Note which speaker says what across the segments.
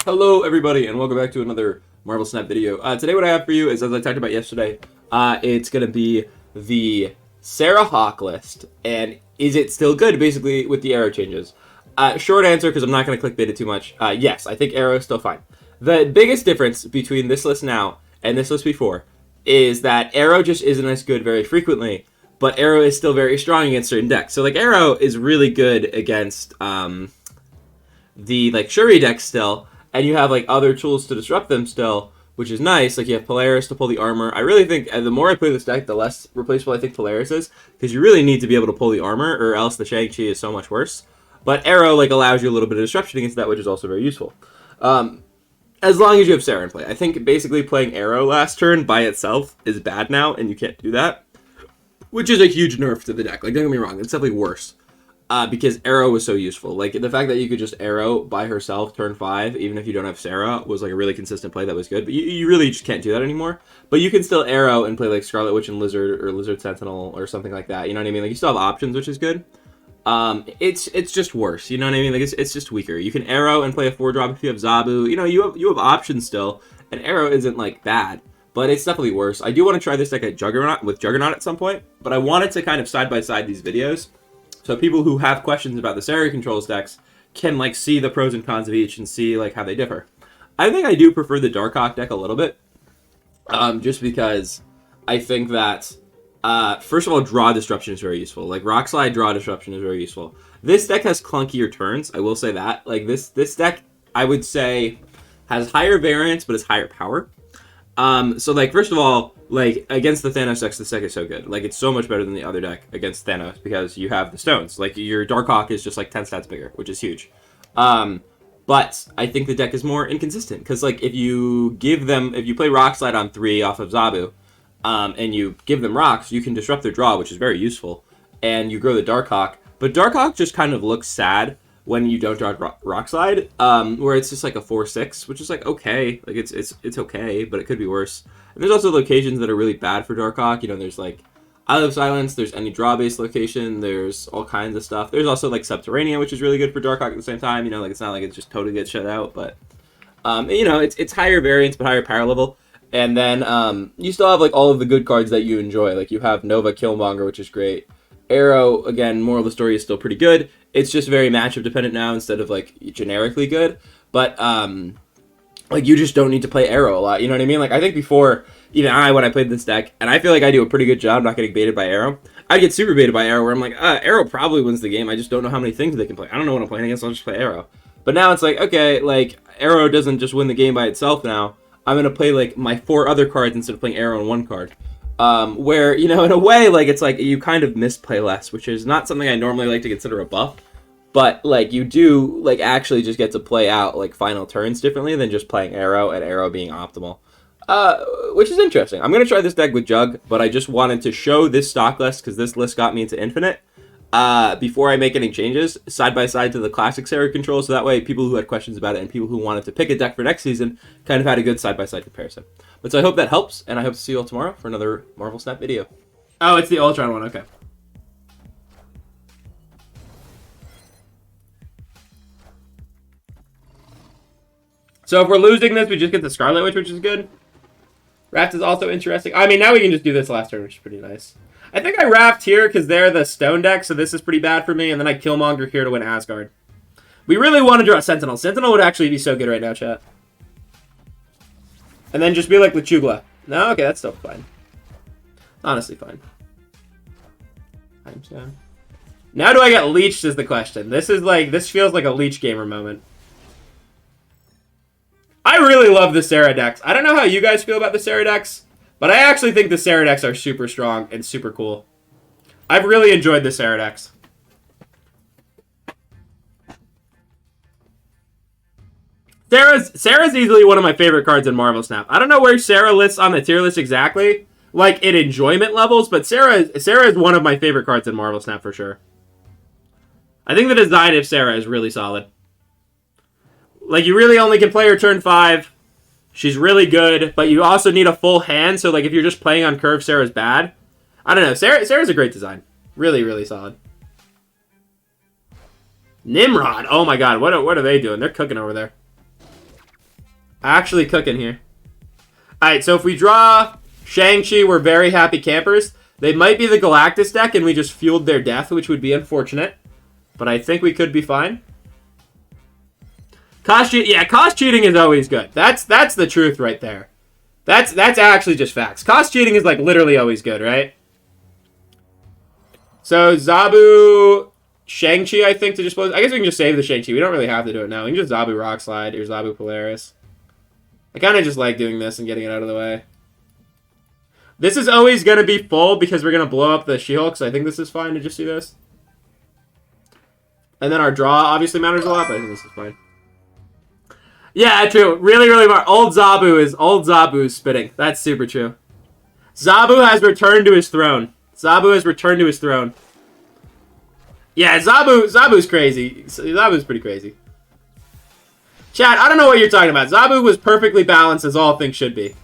Speaker 1: Hello, everybody, and welcome back to another Marvel Snap video. Today what I have for you is, as I talked about yesterday, it's going to be the Sera Hawk list, and is it still good, basically, with the Aero changes? Short answer, because I'm not going to clickbait it too much, yes, I think Aero is still fine. The biggest difference between this list now and this list before is that Aero just isn't as good very frequently, but Aero is still very strong against certain decks. So, like, Aero is really good against the, like, Shuri decks still, and you have, like, other tools to disrupt them still, which is nice. Like, you have Polaris to pull the armor. I really think, the more I play this deck, the less replaceable I think Polaris is, because you really need to be able to pull the armor, or else the Shang-Chi is so much worse. But Aero, like, allows you a little bit of disruption against that, which is also very useful. As long as you have Sera in play. I think basically playing Aero last turn by itself is bad now, and you can't do that, which is a huge nerf to the deck. Like, don't get me wrong, it's definitely worse. Because Aero was so useful. Like, the fact that you could just Aero by herself turn 5, even if you don't have Sera, was like a really consistent play that was good. But you really just can't do that anymore. But you can still Aero and play like Scarlet Witch and Lizard, or Lizard Sentinel, or something like that. You know what I mean? Like, you still have options, which is good. It's just worse. You know what I mean? Like, it's just weaker. You can Aero and play a 4-drop if you have Zabu. You know, you have options still. And Aero isn't, like, bad. But it's definitely worse. I do want to try this deck at Juggernaut at some point. But I wanted to kind of side-by-side these videos, so people who have questions about the Sera controls decks can, like, see the pros and cons of each and see, like, how they differ. I think I do prefer the Darkhawk deck a little bit, just because I think that, first of all, draw disruption is very useful. Like, Rockslide draw disruption is very useful. This deck has clunkier turns, I will say that. Like, this deck, I would say, has higher variance, but it's higher power. So, like, first of all, like, against the Thanos decks, this deck is so good. Like, it's so much better than the other deck against Thanos, because you have the stones. Like, your Darkhawk is just, like, 10 stats bigger, which is huge. But I think the deck is more inconsistent, because, like, if you play Rockslide on 3 off of Zabu, and you give them rocks, you can disrupt their draw, which is very useful, and you grow the Darkhawk. But Darkhawk just kind of looks sad when you don't draw Rockslide, where it's just like a 4/6, which is like okay, like it's okay, but it could be worse. And there's also locations that are really bad for Darkhawk. You know, there's like Isle of Silence, there's any draw-based location, there's all kinds of stuff. There's also like Subterranean, which is really good for Darkhawk at the same time. You know, like it's not like it just totally gets shut out, but you know, it's higher variance but higher power level. And then you still have like all of the good cards that you enjoy. Like you have Nova Killmonger, which is great. Aero, again, moral of the story is still pretty good. It's just very matchup dependent now instead of like generically good. But like you just don't need to play Aero a lot. You know what I mean? Like I think before, even when I played this deck, and I feel like I do a pretty good job not getting baited by Aero. I get super baited by Aero where I'm like, Aero probably wins the game. I just don't know how many things they can play. I don't know what I'm playing against. I'll just play Aero. But now it's like, okay, like Aero doesn't just win the game by itself now. I'm going to play like my 4 other cards instead of playing Aero on 1 card. Where, you know, in a way, like, it's like you kind of misplay less, which is not something I normally like to consider a buff. But, like, you do, like, actually just get to play out, like, final turns differently than just playing Aero and Aero being optimal. Which is interesting. I'm going to try this deck with Jug, but I just wanted to show this stock list, because this list got me into Infinite, before I make any changes, side by side to the classic Sera control, so that way people who had questions about it and people who wanted to pick a deck for next season kind of had a good side by side comparison. But so I hope that helps, and I hope to see you all tomorrow for another Marvel Snap video. Oh, it's the Ultron one, okay. So if we're losing this, we just get the Scarlet Witch, which is good. Raft is also interesting. I mean, now we can just do this last turn, which is pretty nice. I think I Raft here because they're the stone deck, so this is pretty bad for me, and then I Killmonger here to win Asgard. We really want to draw Sentinel. Sentinel would actually be so good right now, chat. And then just be like Lechugla. No, okay, that's still fine. Honestly fine. Now do I get leeched is the question. This feels like a leech gamer moment. I really love the Sera decks. I don't know how you guys feel about the Sera decks, but I actually think the Sera decks are super strong and super cool. I've really enjoyed the Sera decks. Sera's easily one of my favorite cards in Marvel Snap. I don't know where Sera lists on the tier list exactly, like in enjoyment levels, but Sera is one of my favorite cards in Marvel Snap for sure. I think the design of Sera is really solid. Like, you really only can play her turn 5. She's really good, but you also need a full hand, so like if you're just playing on curve, Sera's bad. I don't know. Sera's a great design. Really, really solid. Nimrod. Oh my god, what are they doing? They're cooking over there. Actually cooking here. Alright, so if we draw Shang-Chi, we're very happy campers. They might be the Galactus deck, and we just fueled their death, which would be unfortunate. But I think we could be fine. Cost cheating is always good. That's the truth right there. That's actually just facts. Cost cheating is like literally always good, right? So Zabu, Shang-Chi, I think to dispose. I guess we can just save the Shang-Chi. We don't really have to do it now. We can just Zabu Rockslide or Zabu Polaris. I kind of just like doing this and getting it out of the way. This is always going to be full because we're going to blow up the She-Hulk, so I think this is fine to just do this. And then our draw obviously matters a lot, but I think this is fine. Yeah, true. Really, really smart. Old Zabu spitting. That's super true. Zabu has returned to his throne. Zabu has returned to his throne. Yeah, Zabu's crazy. Zabu's pretty crazy. Chat, I don't know what you're talking about. Zabu was perfectly balanced as all things should be.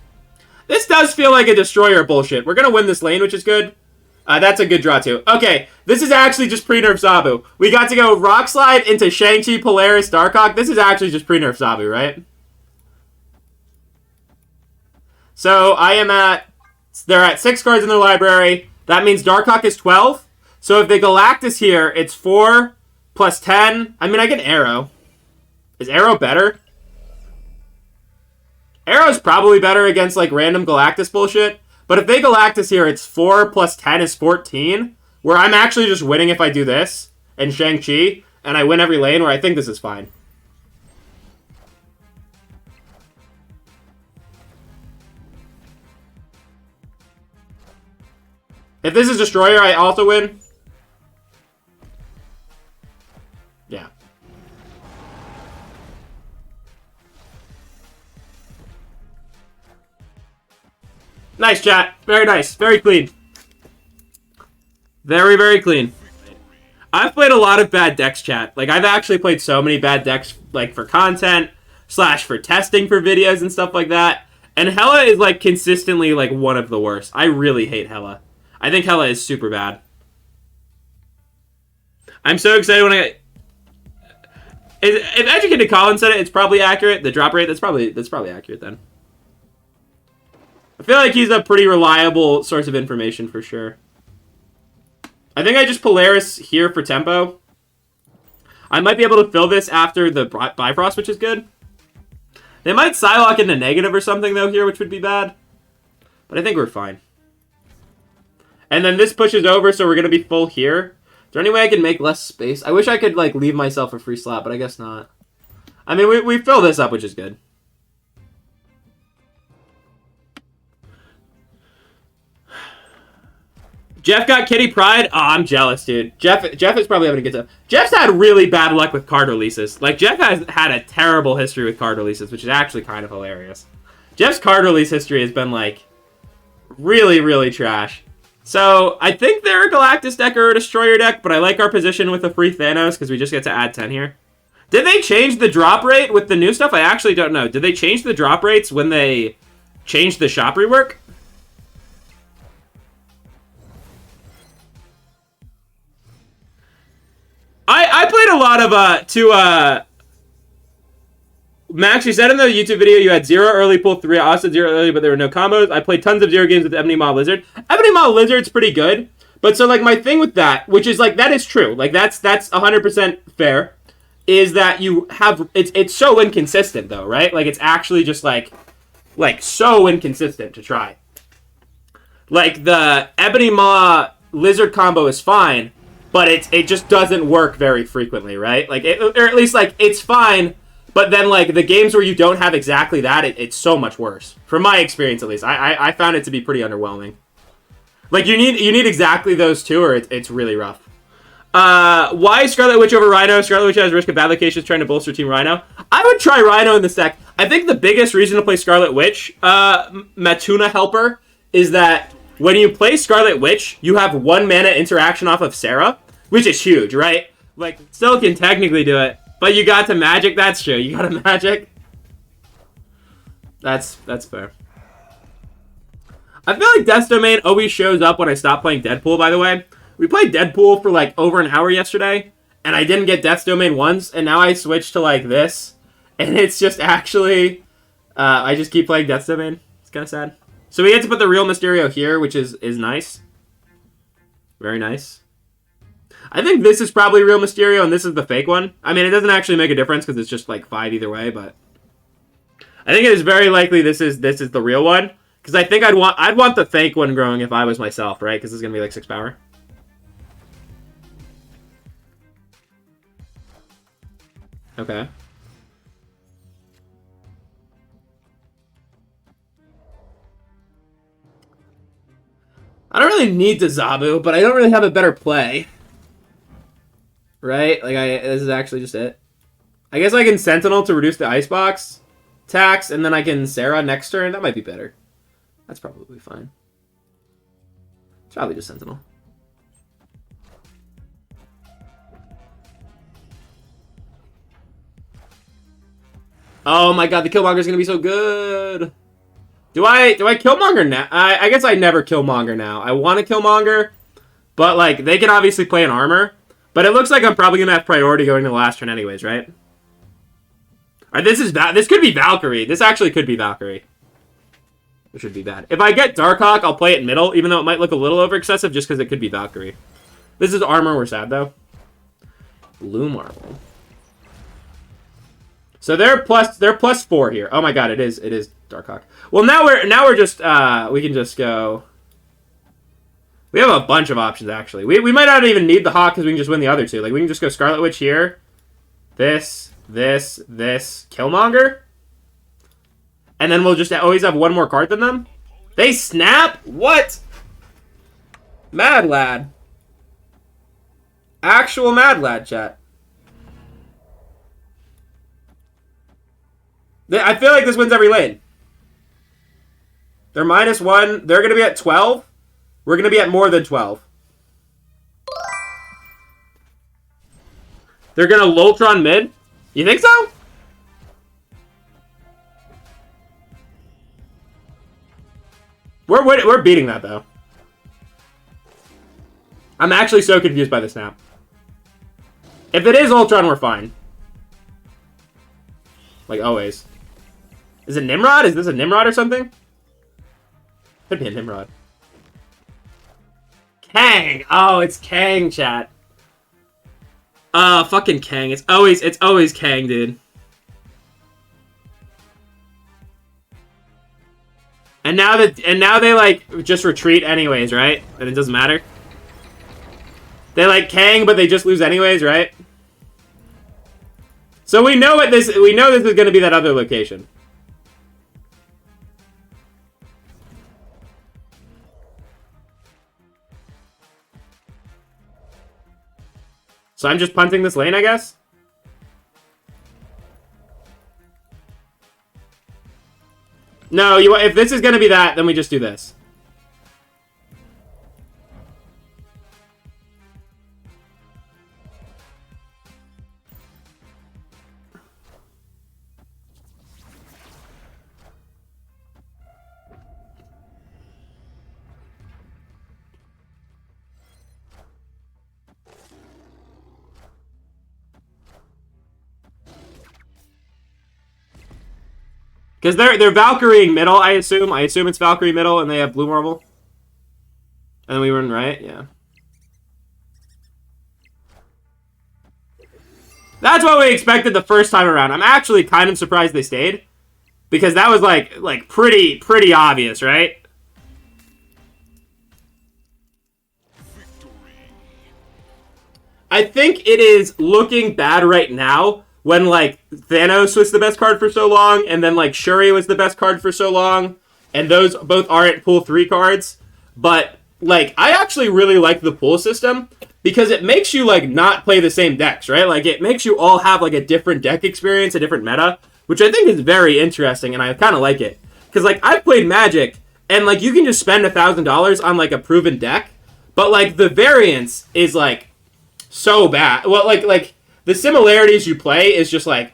Speaker 1: This does feel like a Destroyer bullshit. We're going to win this lane, which is good. That's a good draw, too. Okay, this is actually just pre-nerf Zabu. We got to go Rockslide into Shang-Chi, Polaris, Darkhawk. This is actually just pre-nerf Zabu, right? So I am at... They're at 6 cards in their library. That means Darkhawk is 12. So if they Galactus here, it's 4 plus 10. I mean, I get Aero. Is Aero better? Aero's probably better against, like, random Galactus bullshit. But if they Galactus here, it's 4 plus 10 is 14. Where I'm actually just winning if I do this. And Shang-Chi. And I win every lane where I think this is fine. If this is Destroyer, I also win. Yeah. Nice, chat. Very nice. Very clean. Very, very clean. I've played a lot of bad decks, chat. Like, I've actually played so many bad decks, like, for content, / for testing for videos and stuff like that. And Hela is, like, consistently, like, one of the worst. I really hate Hela. I think Hela is super bad. I'm so excited when I... If Educated Colin said it, it's probably accurate. The drop rate, that's probably accurate then. I feel like he's a pretty reliable source of information for sure. I think I just Polaris here for tempo. I might be able to fill this after the Bifrost, which is good. They might Psylocke into negative or something, though, here, which would be bad. But I think we're fine. And then this pushes over, so we're going to be full here. Is there any way I can make less space? I wish I could, like, leave myself a free slot, but I guess not. I mean, we fill this up, which is good. Jeff got Kitty Pride? Oh, I'm jealous, dude. Jeff is probably having a good time. Jeff's had really bad luck with card releases. Like, Jeff has had a terrible history with card releases, which is actually kind of hilarious. Jeff's card release history has been, like, really, really trash. So, I think they're a Galactus deck or a Destroyer deck, but I like our position with a free Thanos, because we just get to add 10 here. Did they change the drop rate with the new stuff? I actually don't know. Did they change the drop rates when they changed the shop rework? I played a lot of, Max, you said in the YouTube video you had 0 early, pull 3. I also 0 early, but there were no combos. I played tons of 0 games with Ebony Maw Lizard. Ebony Maw Lizard's pretty good. But so, like, my thing with that, which is, like, that is true. Like, that's 100% fair, is that you have, it's so inconsistent, though, right? Like, it's actually just, like, so inconsistent to try. Like, the Ebony Maw Lizard combo is fine, but it just doesn't work very frequently, right? Like, or at least, like, it's fine, but then, like, the games where you don't have exactly that, it's so much worse. From my experience, at least. I found it to be pretty underwhelming. Like, you need exactly those two, or it's really rough. Why Scarlet Witch over Rhino? Scarlet Witch has risk of bad locations trying to bolster Team Rhino. I would try Rhino in this deck. I think the biggest reason to play Scarlet Witch, Matuna Helper, is that when you play Scarlet Witch, you have 1 mana interaction off of Sera, which is huge, right? Like, still can technically do it, but you got to magic. That's true. You got to magic. That's fair. I feel like Death's Domain always shows up when I stop playing Deadpool, by the way. We played Deadpool for, like, over an hour yesterday, and I didn't get Death's Domain once, and now I switched to, like, this, and it's just actually... I just keep playing Death's Domain. It's kind of sad. So we get to put the real Mysterio here, which is nice. Very nice. I think this is probably real Mysterio, and this is the fake one. I mean, it doesn't actually make a difference because it's just like 5 either way, but I think it is very likely this is the real one because I think I'd want the fake one growing if I was myself, right? Because it's gonna be like 6 power. Okay. I don't really need the Zabu, but I don't really have a better play. Right? Like, this is actually just it. I guess I can Sentinel to reduce the Icebox tax, and then I can Sera next turn. That might be better. That's probably fine. It's probably just Sentinel. Oh my god, the Killmonger's gonna be so good. Do I Killmonger now? I guess I never Killmonger now. I want to Killmonger, but like they can obviously play an armor. But it looks like I'm probably gonna have priority going to the last turn anyways, right? Alright, this could be Valkyrie. This actually could be Valkyrie. Which would be bad. If I get Darkhawk, I'll play it middle, even though it might look a little over excessive just because it could be Valkyrie. This is armor, we're sad though. Blue marble. So they're plus 4 here. Oh my god, it is Darkhawk. Well, now we're just we can just go. We have a bunch of options actually. We might not even need the Hawk because we can just win the other two. Like we can just go Scarlet Witch here. This, Killmonger. And then we'll just always have one more card than them. They snap? What? Mad Lad. Actual Mad Lad, chat. I feel like this wins every lane. They're -1. They're going to be at 12. We're going to be at more than 12. They're going to Loltron mid? You think so? We're beating that, though. I'm actually so confused by the snap. If it is Ultron, we're fine. Like always. Is it Nimrod? Is this a Nimrod or something? Could be a Nimrod. Kang! Oh, it's Kang, chat. Fucking Kang. It's always Kang, dude. And now they like just retreat anyways, right? And it doesn't matter. They like Kang, but they just lose anyways, right? So we know this is going to be that other location. So I'm just punting this lane, I guess? No, if this is going to be that, then we just do this. Because they're Valkyrieing middle, I assume. I assume it's Valkyrie middle, and they have blue marble. And then we run right, yeah. That's what we expected the first time around. I'm actually kind of surprised they stayed. Because that was like pretty obvious, right? I think it is looking bad right now. When, like, Thanos was the best card for so long, and then, like, Shuri was the best card for so long, and those both aren't pool 3 cards. But, like, I actually really like the pool system, because it makes you, like, not play the same decks, right? Like, it makes you all have, like, a different deck experience, a different meta, which I think is very interesting, and I kind of like it. Because, like, I've played Magic, and, like, you can just spend $1,000 on, like, a proven deck, but, like, the variance is, like, so bad. Well, like... The similarities you play is just, like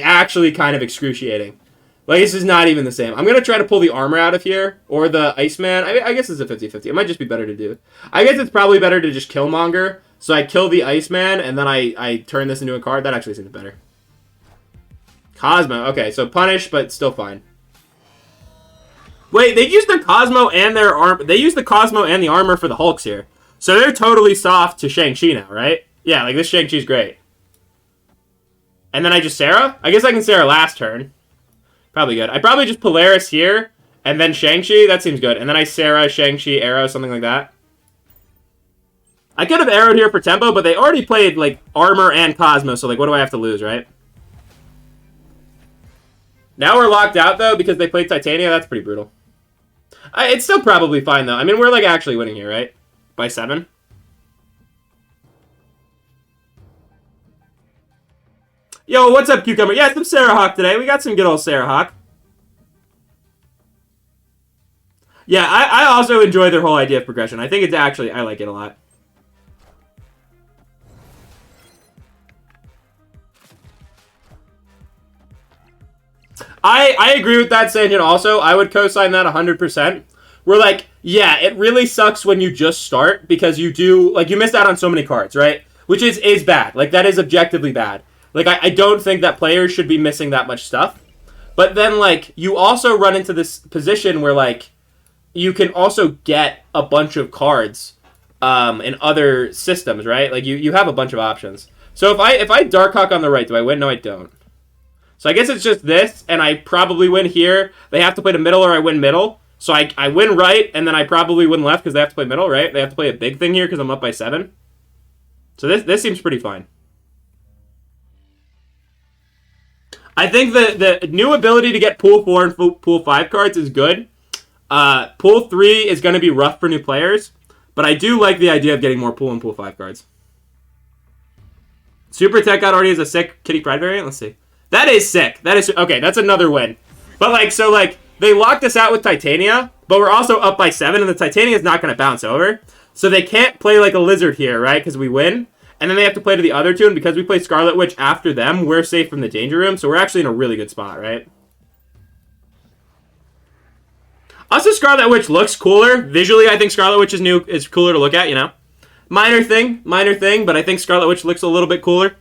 Speaker 1: actually kind of excruciating. Like, this is not even the same. I'm going to try to pull the armor out of here, or the Iceman. I guess it's a 50-50. It might just be better to do. I guess it's probably better to just Killmonger, so I kill the Iceman, and then I turn this into a card. That actually seems better. Cosmo. Okay, so punish, but still fine. Wait, they used their Cosmo and their arm. They used the Cosmo and the armor for the Hulks here. So they're totally soft to Shang-Chi now, right? Yeah, like this Shang-Chi's great. And then I just Sera? I guess I can Sera last turn. Probably good. I probably just Polaris here, and then Shang-Chi. That seems good. And then I Sera, Shang-Chi, Aero, something like that. I could have arrowed here for tempo, but they already played, like, armor and Cosmo, so, like, what do I have to lose, right? Now we're locked out, though, because they played Titania. That's pretty brutal. It's still probably fine, though. I mean, we're, like, actually winning here, right? By 7. Yo, what's up, Cucumber? Yeah, some Sera Hawk today. We got some good old Sera Hawk. Yeah, I also enjoy their whole idea of progression. I think it's actually, I like it a lot. I agree with that, Sanjin, also. I would co-sign that 100%. We're like, yeah, it really sucks when you just start because you do, like, you missed out on so many cards, right? Which is bad. Like, that is objectively bad. Like, I don't think that players should be missing that much stuff. But then, like, you also run into this position where, like, you can also get a bunch of cards in other systems, right? Like, you have a bunch of options. So if I Darkhawk on the right, do I win? No, I don't. So I guess it's just this, and I probably win here. They have to play the middle or I win middle. So I win right, and then I probably win left because they have to play middle, right? They have to play a big thing here because I'm up by 7. So this seems pretty fine. I think the new ability to get pool 4 and pool 5 cards is good. Pool 3 is going to be rough for new players, but I do like the idea of getting more pool and pool 5 cards. Super Tech God already has a sick Kitty Pryde variant. Let's see. That is sick. That is okay. That's another win. But like, so like they locked us out with Titania, but we're also up by 7, and the Titania is not going to bounce over, so they can't play like a lizard here, right? Because we win, and then they have to play to the other two, and because we play Scarlet Witch after them, we're safe from the danger room. So we're actually in a really good spot, right? Also, Scarlet Witch looks cooler visually. I think Scarlet Witch is cooler to look at. You know, minor thing, but I think Scarlet Witch looks a little bit cooler.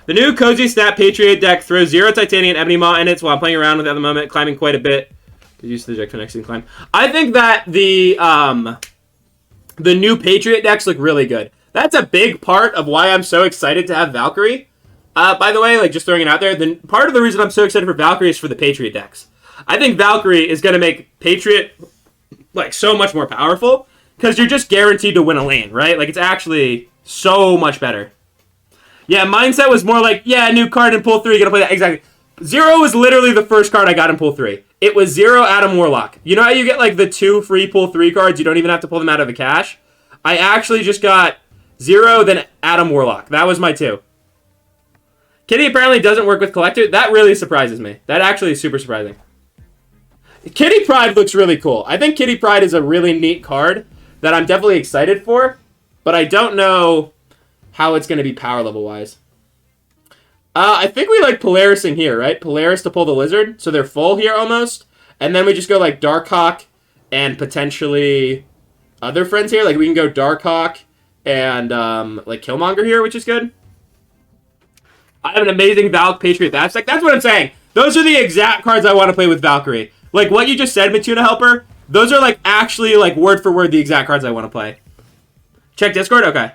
Speaker 1: The new Cozy Stat Patriot deck throws 0 Titania and Ebony Maw in it, so while I'm playing around with it at the moment, climbing quite a bit. Use the deck for next climb. I think that the new Patriot decks look really good. That's a big part of why I'm so excited to have Valkyrie. By the way, like just throwing it out there, part of the reason I'm so excited for Valkyrie is for the Patriot decks. I think Valkyrie is going to make Patriot like so much more powerful because you're just guaranteed to win a lane, right? Like it's actually so much better. Yeah, mindset was more like, yeah, new card in pool 3, gonna play that. Exactly. 0 was literally the first card I got in pool 3. It was 0 Adam Warlock. You know how you get like the 2 free pool 3 cards? You don't even have to pull them out of the cache. I actually just got 0, then Adam Warlock. That was my 2. Kitty apparently doesn't work with Collector. That really surprises me. That actually is super surprising. Kitty Pryde looks really cool. I think Kitty Pryde is a really neat card that I'm definitely excited for, but I don't know how it's going to be power level wise. I think we like Polarising here, right? Polaris to pull the lizard, so they're full here almost. And then we just go like Darkhawk and potentially other friends here. Like we can go Darkhawk and like Killmonger here, which is good. I have an amazing Valk Patriot Thatch deck. That's what I'm saying. Those are the exact cards I want to play with Valkyrie. Like what you just said, Matuna Helper, those are like actually like word for word the exact cards I want to play. Check Discord? Okay.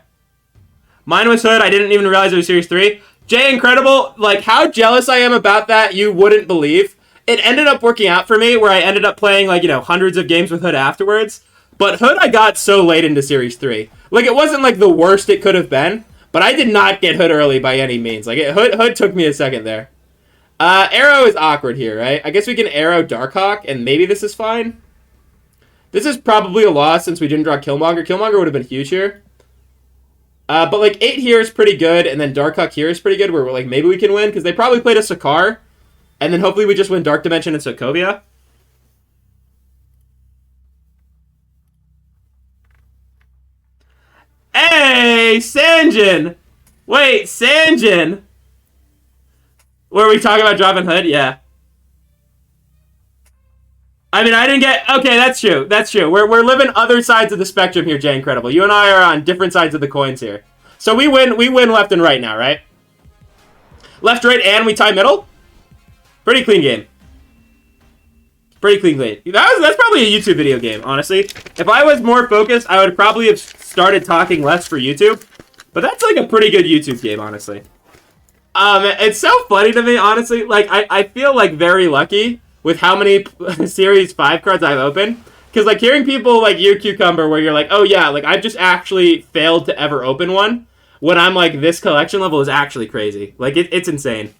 Speaker 1: Mine was Hood. I didn't even realize it was Series 3. Jay Incredible, like how jealous I am about that, you wouldn't believe. It ended up working out for me where I ended up playing like, you know, hundreds of games with Hood afterwards. But Hood I got so late into Series 3. Like it wasn't like the worst it could have been, but I did not get Hood early by any means. Like Hood took me a second there. Aero is awkward here, right? I guess we can Aero Darkhawk and maybe this is fine. This is probably a loss since we didn't draw Killmonger. Killmonger would have been huge here. But like 8 here is pretty good, and then Darkhawk here is pretty good, where we're like, maybe we can win, because they probably played a Sakaar, and then hopefully we just win Dark Dimension and Sokovia. Hey, Sanjin! Wait, Sanjin! Were we talking about dropping Hood? Yeah. I mean, I didn't get... Okay, that's true. That's true. We're living other sides of the spectrum here, Jay Incredible. You and I are on different sides of the coins here. So we win left and right now, right? Left, right, and we tie middle? Pretty clean game. Pretty clean. That's probably a YouTube video game, honestly. If I was more focused, I would probably have started talking less for YouTube. But that's like a pretty good YouTube game, honestly. It's so funny to me, honestly. Like, I feel like very lucky with how many Series 5 cards I've opened. Because, like, hearing people like you, Cucumber, where you're like, oh yeah, like, I've just actually failed to ever open one when I'm like this collection level is actually crazy. Like, it's insane.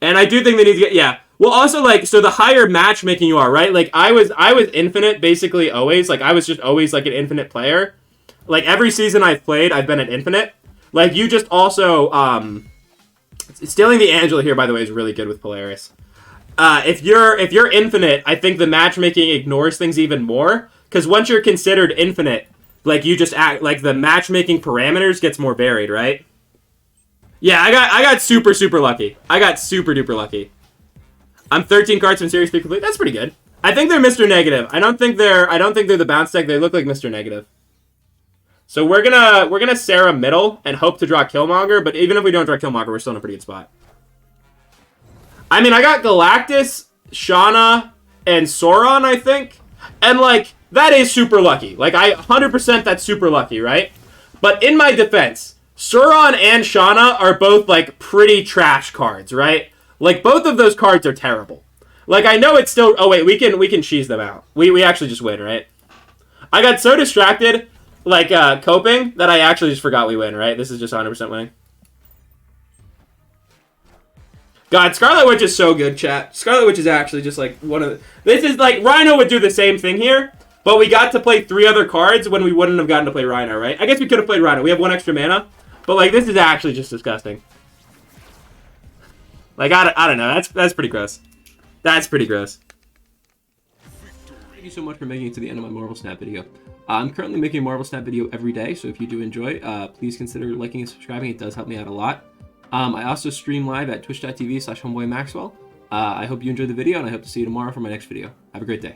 Speaker 1: And I do think they need to get, yeah. Well, also, like, so the higher matchmaking you are, right? Like, I was infinite, basically, always. Like, I was just always, like, an infinite player. Like, every season I've played, I've been at infinite. Like, you just also, stealing the Angela here, by the way, is really good with Polaris. If you're infinite, I think the matchmaking ignores things even more. Because once you're considered infinite, like, you just act, like, the matchmaking parameters gets more varied, right? Yeah, I got super, super lucky. I got super duper lucky. I'm 13 cards from Series 3 complete. That's pretty good. I think they're Mr. Negative. I don't think they're the bounce deck. They look like Mr. Negative. So we're gonna Sera middle and hope to draw Killmonger, but even if we don't draw Killmonger, we're still in a pretty good spot. I mean, I got Galactus, Shauna, and Sauron, I think. And like, that is super lucky. Like, 100% that's super lucky, right? But in my defense, Sauron and Shauna are both, like, pretty trash cards, right? Like, both of those cards are terrible. Like, I know it's still... Oh, wait, we can cheese them out. We actually just win, right? I got so distracted, like, coping, that I actually just forgot we win, right? This is just 100% winning. God, Scarlet Witch is so good, chat. Scarlet Witch is actually just, like, one of the... This is, like, Rhino would do the same thing here, but we got to play 3 other cards when we wouldn't have gotten to play Rhino, right? I guess we could have played Rhino. We have 1 extra mana. But, like, this is actually just disgusting. Like, I don't know. That's pretty gross. That's pretty gross. Thank you so much for making it to the end of my Marvel Snap video. I'm currently making a Marvel Snap video every day, so if you do enjoy, please consider liking and subscribing. It does help me out a lot. I also stream live at twitch.tv/homeboymaxwell. I hope you enjoyed the video, and I hope to see you tomorrow for my next video. Have a great day.